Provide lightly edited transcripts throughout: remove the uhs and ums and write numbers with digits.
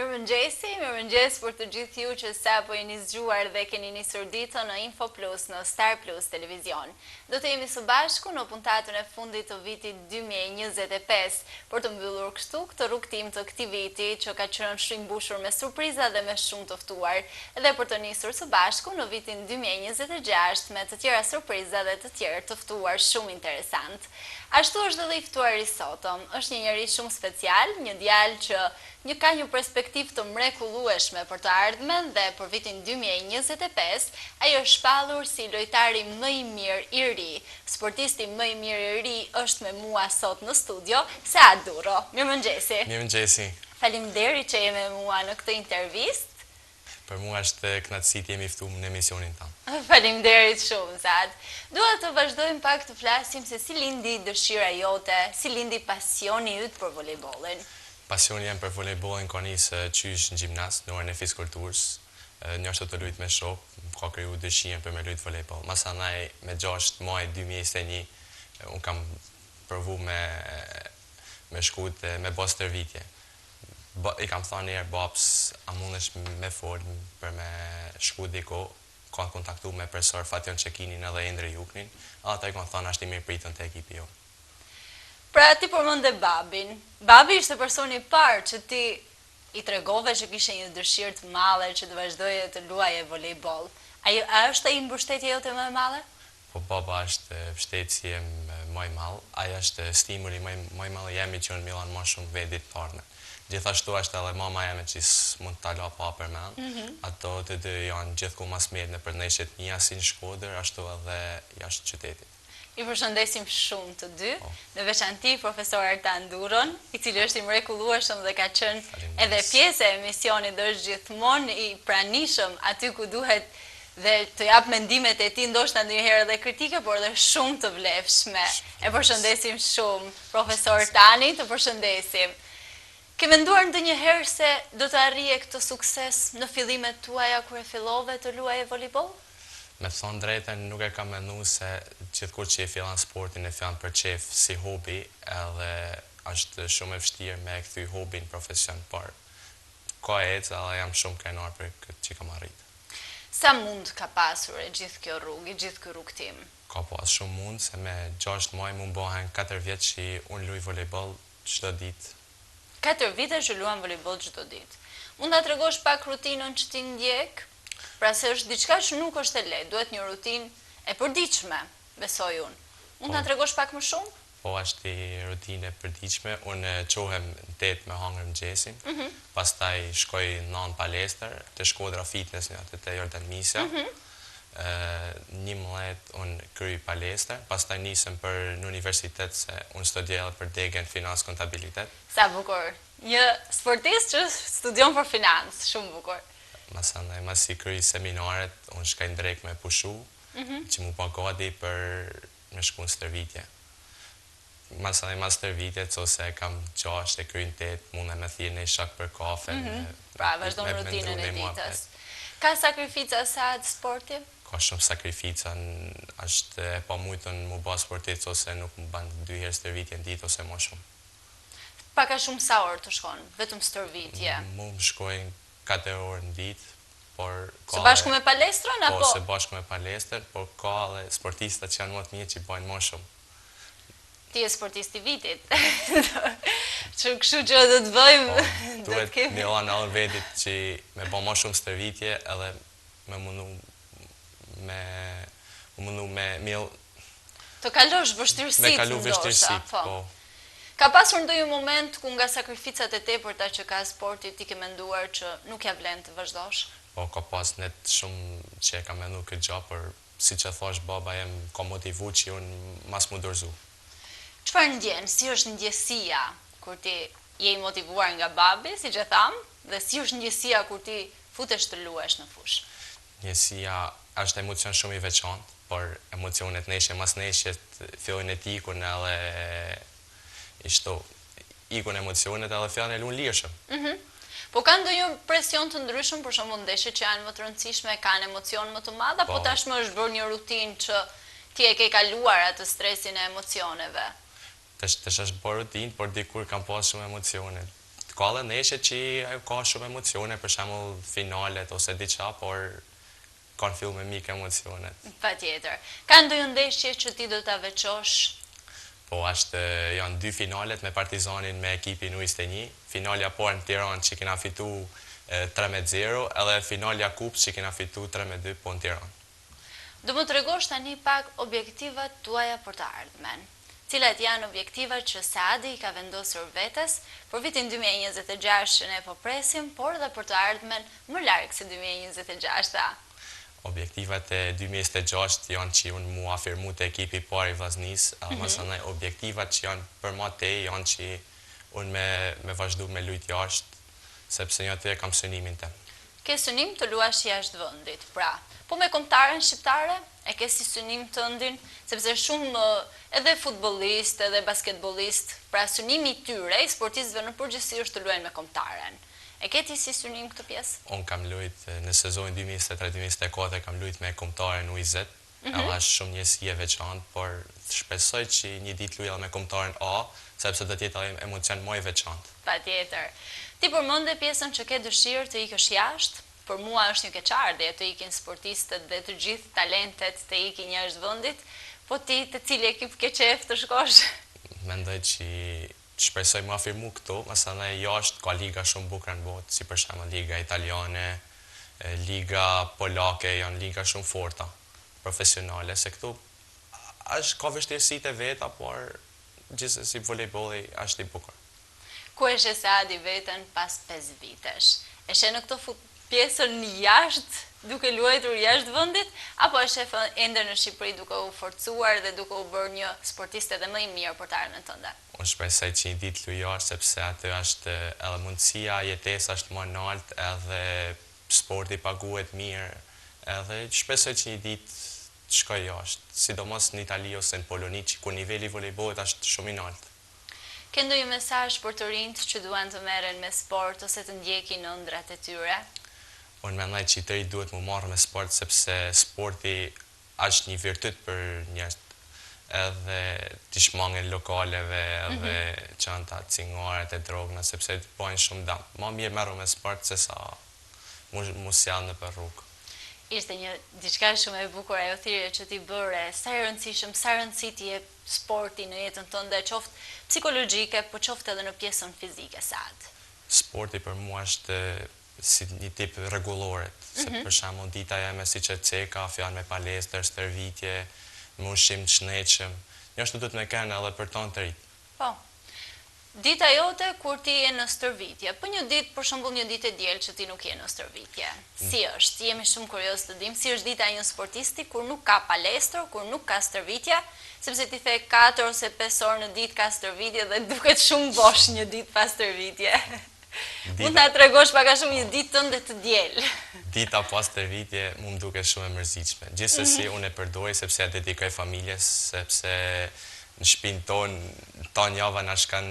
Mirëmëngjesi për të gjithë ju që sapo jeni zgjuar dhe keni nisur ditën në Info Plus në Star Plus Televizion. Do të jemi së bashku në puntatën e fundit të vitit 2025 për të mbyllur kështu këtë rrugtim të këtij viti që ka qenë shumë i mbushur me surpriza dhe me shumë të ftuar, dhe për të nisur së bashku në vitin 2026 me të tjera surpriza dhe të tjerë të ftuar shumë interesant. Ashtu është edhe i ftuari sotëm. Është një njerëz shumë special, një djalë që ka një perspektivë të mrekullueshme për të ardhmen dhe për vitin 2025, ai është shpallur si lojtari më i mirë i ri. Sportisti më i mirë i ri është me mua sot në studio, Saad Durro. Mirëmëngjesi. Mirëmëngjesi. Faleminderit që je me mua në këtë intervistë. Për mua është kënaqësi të jemi ftuar në emisionin tanë. Faleminderit shumë, Saad. Dua të vazhdojmë pak të flasim se si lindi dëshira jote, si lindi pasioni yt për volejbollin. Pasioni jam për volejbollin ka nisë qysh në gjimnas, në orën e fizkulturës. Njështë të luajt me shok, ka kriju dëshirën për me luajt volejboll. Masanaj me 6 maj 2021 unë kam provu me shkut me bos tërvitje. I kam thënë njerë babs, a mundesh me folë për me shku diko, kanë kontaktu me profesor Fatjon Çekinin edhe Endre Juknin, ata i kanë thënë ashtë i mirë pritën të ekipi jo. Pra ti përmende babin. Babi ishte personi i parë që ti i tregove që kishe një dëshirë të madhe që të vazhdoje të luaje volejboll. A është ai mbështetje jote më e madhe? Po baba është mbështetje më e madhe, ai është stimuli më i madh jemi që në Milan më shumë vedit parë. Gjithashtu është edhe mama jeme që mund të la pa për men. Ato të dy janë gjithku mas mirë në përneshjet mija si në Shkodër, ashtu edhe jashtë qytetit. I përshëndesim shumë të dy, në veçanti profesor Artan Durron, i cili është i mrekullueshëm dhe ka qenë edhe pjesë e emisionit dhe është gjithmonë i pranishëm aty ku duhet dhe të jap mendimet e tij, ndoshta ndonjëherë edhe kritike, por edhe shumë të vlefshme. E përshëndesim shumë profesor Tani, të përshëndesim. Ke menduar ndonjëherë se do të arrije këtë sukses në fillimet tuaja kur e fillove të luaje volejboll? Me të thonë drejtën, nuk e kam menduar se gjithkur që e fillan sportin e fillan për qef si hobi, edhe është shumë e vështirë me e kthy hobin profesion, por ka ecë edhe jam shumë krenar për këtë që kam arritë. Sa mund ka pasur e gjithë kjo rrugë, gjithë ky rrugtim? Ka pas shumë mund, se me 6 maj mund bëhen 4 vjetë që unë luaj volejboll çdo ditë. 4 vite që luan volejboll çdo ditë. Mund ta tregosh pak rutinën që ti ndjek? Pra se është diçka që nuk është e lehtë, duhet një rutinë e përditshme, besoj unë. Mund ta tregosh pak më shumë? Po, është një rutinë e përditshme. Unë qohem në 8 me hangër mëngjesin, pastaj shkoj në palestër, të Shkodra Fitness në atë të Jordan Misja. 11 unë kryj palestër, pastaj nisem për në universitet se unë studioj edhe për degen finans kontabilitet. Sa bukur. Një sportist që studion për financë, shumë bukur. Masanaj, mas i kryj seminaret, unë shkaj drejt me pushu, që mu pa gati për me shku në stërvitje. Masanaj, mas stërvitjet, ose kam 6 e kryj në 8, mund e me thirë në shak për kafe. Pra, vazhdo në rutinën e ditës. Ka sakrifica sa të sporti? Ka shumë sakrifica, është e pa mujtën mu ba sportit, ose nuk më banë 2 herë stërvitje në ditë, ose më shumë. Paka shumë sa orë të shkonë, vetëm stërvitje? Mu më shkojnë 4 orë në ditë, por... Së bashku me palestrën, apo? Po, së bashku me palestrën, por ka dhe sportistat që janë më të mirë që i bajnë më shumë. Ti e sportist i vitit. Kështu që do të bëjmë... Duhet një anë alë vetit që me ba më shumë stërvitje, edhe me mundu me mil... Të kalosh vështirësit, me kalu vështirësit, po. Ka pasur ndonjë moment ku nga sakrificat e tepërta që ka sporti ti ke menduar që nuk ja vlen të vazhdosh? Po, ka pas net shumë që e ka mendu këtë gjë, por si që thash baba jem ka motivu që unë mas mu dorëzu. Çfarë ndjen? Si është ndjesia kur ti je i motivuar nga babi, si që tham, dhe si është ndjesia kur ti futesh të luash në fushë? Ndjesia është emocion shumë i veçantë, por emocionet neshje mas neshjet fillojnë e tikun edhe ikun emocionet edhe fillojnë e lunë lirshëm. Po ka ndonjë presion të ndryshëm, për shembull ndeshjet që janë më të rëndësishme, kanë emocion më të madh, apo tashmë është bërë një rutinë që ti e ke kaluar atë stresin e emocioneve? Tash është bërë rutinë, por dikur kam pas shumë emocione. ka dhe ndeshje që ka shumë emocione, për shembull finalet ose diçka, por kanë fillu me mik emocionet. Patjetër. Ka ndonjë ndeshje që ti do ta veçosh? Po, janë 2 finalet me Partizanin me ekipin U21. Finalja parë në Tiranë që kena fitu 3-0, edhe finalja kupës që kena fitu 3-2 po në Tiranë. Do më tregosh tani pak objektivat tuaja për të ardhmen. Cilat janë objektivat që Saadi ka vendosur vetes për vitin 2026 që ne po presim, por dhe për të ardhmen më larg se 2026-a. Objektivat e 2026 janë që unë mu afirmu të ekipi parë i Vllaznisë, edhe mësënaj objektivat që janë për ma te janë që unë me vazhdu me lujt jashtë, sepse një të kam synimin të. Ke synim të luash jashtë vendit, pra, po me kombëtaren shqiptare, e ke si synim të ndin, sepse shumë edhe futbollist, edhe basketbollist, pra synimi i tyre, i sportistëve në përgjithësi është të luajnë me kombëtaren. E ke ti si synim këtë pjesë? Unë kam lujt në sezonin 2023-2024 kam lujt me kombëtaren U20, edhe është shumë njësi e veçantë, por shpresoj që një ditë luaj edhe me kombëtaren A, sepse do të jetë emocion më i veçantë. Patjetër. Ti përmende pjesën që ke dëshirë të ikësh jashtë, për mua është një keqardhje të ikin sportistët dhe të gjithë talentet të ikin jashtë vendit, po ti të cili ekip ke qef të shkosh? Mendoj që shpresoj më afirmu këto, mësane jashtë ka liga shumë bukra në botë, si për shembull liga italiane, liga polake, janë liga shumë forta, profesionale, se këtu ka vështirësitë e veta, por gjithsesi volejbolli është i bukur. Ku e sheh Saadi veten pas 5 vitesh? E sheh në këtë pjesën jashtë, duke luajtur jashtë vendit, apo e sheh ende në Shqipëri duke u forcuar dhe duke u bërë një sportiste edhe më i mirë për të ardhmen tënde? Unë shpresoj që një ditë luaj jashtë, sepse aty është edhe mundësia, jetesa është më lartë, edhe sporti paguhet mirë, edhe shpresoj që një ditë të shkoj jashtë, sidomos në Itali ose në Poloni, ku niveli volejbollit është shumë i lartë. Ke ndonjë mesazh për të rinjt që duan të merren me sport ose të ndjekin ëndrat e tyre? Unë mendoj që të rinjt duhet më marrë me sport, sepse sporti është një virtyt për njerëz, edhe të shmangin lokaleve, edhe çanta, cingaret e drogna, sepse të bojnë shumë dëm. Ma mirë merru me sport se sa mu sjell në për rrugë. Ishte një diçka shumë e bukur ajo thirrje që ti bëre, sa e rëndësishëm, sa rëndësi ti jep sporti në jetën tënde, qoftë psikologjike, po qoftë edhe në pjesën fizike, Saad. Sporti për mua është si një tip rregulloret, se për shembull dita jeme siç e ceka, fjalë me palestër, stërvitje, me ushqim të shëndetshëm, njështu duhet me kenë edhe për tonë të rinj. Po. Dita jote kur ti je në stërvitje, për një ditë, për shembull një ditë e diel që ti nuk je në stërvitje. Si është? Jemi shumë kurioz të dim si është dita e një sportisti kur nuk ka palestër, kur nuk ka stërvitje, sepse ti the 4 ose 5 orë në ditë ka stërvitje dhe duket shumë bosh një ditë pas stërvitje. Mund ta tregosh pak a shumë një ditë tënde të diel. Dita pas stërvitje më duket shumë e mërzitshme. Gjithsesi unë e përdoj sepse ja dedikoj familjes, sepse në shtëpinë tonë java na shkan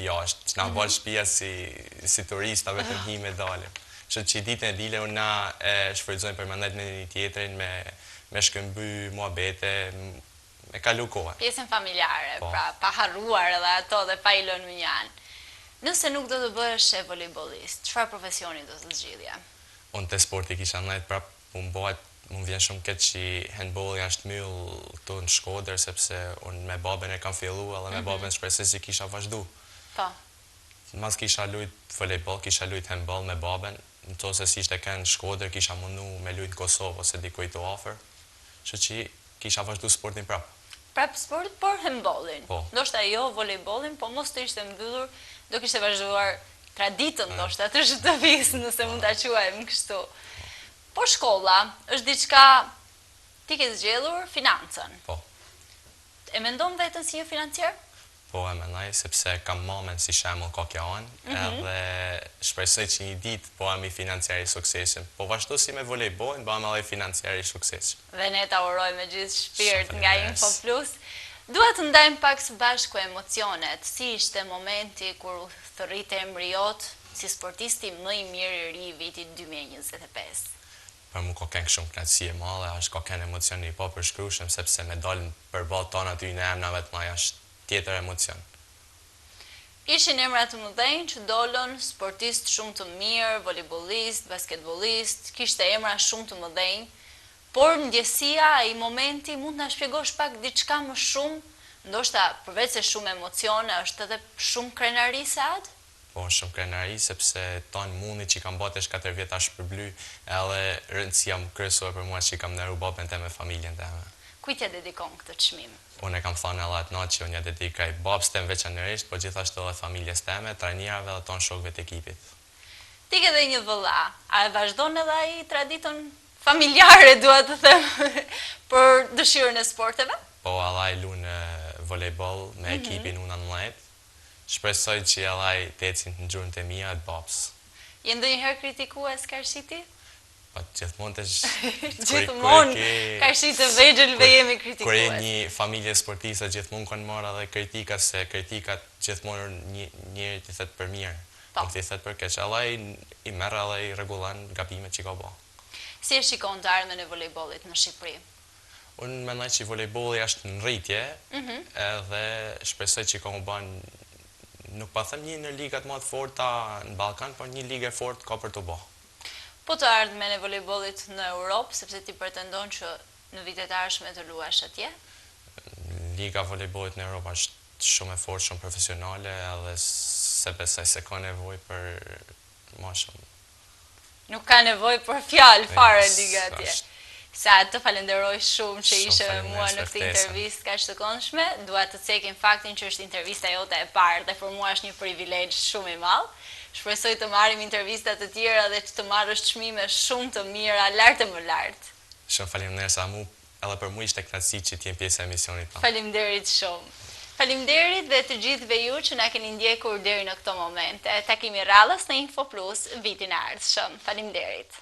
jashtë, që na bërë shtëpia si turista vetëm hi me dalim. Kështu që ditën e dile unë na e shfrytëzojmë përmendet me një tjetrin, me shkëmby muhabete, me kalu kohë. Pjesën familjare, pra pa harruar edhe ato dhe pa i lënë në një anë. Nëse nuk do të bëhesh e volejbollist, çfarë profesioni do të zgjidhje? Unë te sporti kisha ndajt prap, më vjen shumë keq që handballi është myll këtu në Shkodër, sepse unë me babën e kam fillu, edhe me babën shpresoj si kisha vazhdu. Po. Mas kisha lujt volejboll, kisha lujt handball me babën, në to se si ishte kënë në Shkodër, kisha mundu me lujt në Kosovë ose dikuj të afër, që që kisha vazhdu sportin prap. Prap sport, por handballin. Po. Ndoshta jo volejbollin, po mos të ishte mbyllur, do kishte vazhduar traditën ndoshta të shtëpisë, nëse mund ta quajmë kështu. Po shkolla është diçka ti ke zgjedhur financën. Po. E mendon veten si një financier? Po e mendoj, sepse kam mamën si shembull ka kjo anë, edhe shpresoj që një ditë po am i financier i suksesshëm. Po vazhdo si me volejbollin, bëhem edhe financier i suksesshëm. Dhe ne ta uroj me gjithë shpirt nga Info Plus. Dua të ndajmë pak së bashku emocionet. Si ishte momenti kur u thërrite embriot si sportisti më i mirë i ri i vitit 2025? Për mu ka kënë shumë knatësi e madhe, është ka kënë emocion i pa përshkrushëm, sepse me dalën përballë tonë aty në emnave të maja është tjetër emocion. Ishin emra të mëdhenj që dolën, sportistë shumë të mirë, volejbolist, basketbolist, kishte emra shumë të mëdhenj, por ndjesia i momenti mund të na shpjegosh pak diçka më shumë, ndoshta përveç se shumë emocione, është edhe shumë krenari se atë? Po, shumë krenari, sepse tonë mundi që i kam bate 4 vjeta shpërbly, edhe rëndësia më kryesore për mua që i kam ndërru babën te me familjen teme. Kujt ja dedikon këtë çmim? Unë e kam thënë edhe atë natë që unë ja dedikaj babës tem veçanërisht, po gjithashtu edhe familjes teme, trajnerave dhe tonë shokëve të ekipit. Ti ke dhe një vëlla, a e vazhdon edhe ai traditën familjare, dua të them, për dëshirën e sporteve? Po, allaj lunë volejbol me ekipin unë 19. Shpresoj që allaj të ecin në gjurën të mija të babës. Je ndonjëherë kritikues Karshiti? Po, gjithmonë të Gjithmonë Karshit të vegjëlve jemi kur kritikues. e një familje sportiste gjithmonë kanë marrë edhe kritika, se kritikat gjithmonë njëri t'i thet për mirë, nuk t'i thet për keq. Allaj i merr edhe i rregullon gabimet që ka bë. Si e shikon të ardhmen e volejbollit në Shqipëri? Unë mendoj që volejbolli është në rritje, edhe shpresoj që ka u bën, nuk pa them një në ligat më të forta në Ballkan, por një ligë e fortë ka për të bë. Po të ardhmen e volejbollit në Europë, sepse ti pretendon që në vitet e ardhshme të luash atje? Liga volejbollit në Europë është shumë e fortë, shumë profesionale, edhe se besoj se ka nevojë për më shumë. Nuk ka nevojë për fjalë fare liga Është- atje. është- Sa të falenderoj shumë që Shumë ishe me faleminderit mua për në këtë ftesën. intervistë kaq të këndshme. Dua të cekim faktin që është intervista jote e parë dhe për mua është një privilegj shumë i madh. Shpresoj të marrim intervistat të tjera dhe që të marrësh çmime shumë të mira lart e më lart. Shumë faleminderit sa mu, edhe për mua ishte kënaqësi që t'jem pjesë e emisionit tonë. Faleminderit shumë. Faleminderit dhe të gjithëve ju që na keni ndjekur deri në këtë moment. Takimi rradhës në Info Plus vitin e ardhshëm. Faleminderit.